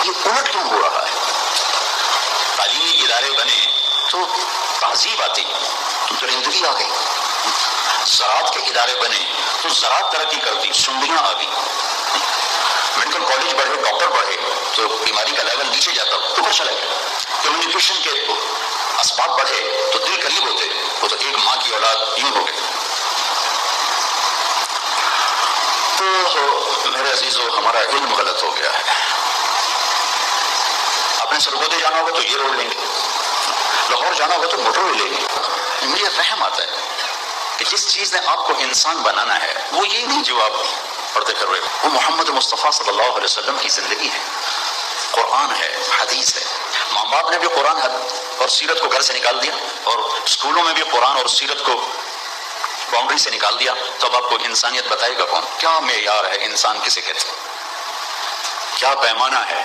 یہ الٹ کیوں ہو رہا ہے؟ تعلیمی ادارے بنے تو تہذیب آتی، درندگی آ گئی. زراعت کے ادارے بنے تو زراعت ترقی کرتی، سنڈیاں آ گئی. میڈیکل کالج بڑھے، ڈاکٹر بڑھے تو بیماری کا لیول نیچے جاتا، اوپر چلا گیا. کمیونیکیشن کے اسباب بڑھے تو دل قریب ہوتے، وہ تو ایک ماں کی اولاد یوں ہو گئی. تو میرے عزیزو، ہمارا علم غلط ہو گیا ہے. آپ نے سرگودے جانا ہوگا تو یہ روڈ لیں گے، لاہور جانا ہوگا تو موٹر وے لیں گے. مجھے فہم آتا ہے کہ جس چیز نے آپ کو انسان بنانا ہے وہ یہ نہیں جو آپ پڑھتے کر رہے ہو، وہ محمد مصطفیٰ صلی اللہ علیہ وسلم کی زندگی ہے، قرآن ہے، حدیث ہے. ماں باپ نے بھی قرآن اور سیرت کو گھر سے نکال دیا، اور اسکولوں میں بھی قرآن اور سیرت کو باؤنڈری سے نکال دیا. تو اب آپ کو انسانیت بتائے گا کون؟ کیا معیار ہے انسان کسے کہتے ہیں؟ کیا پیمانہ ہے؟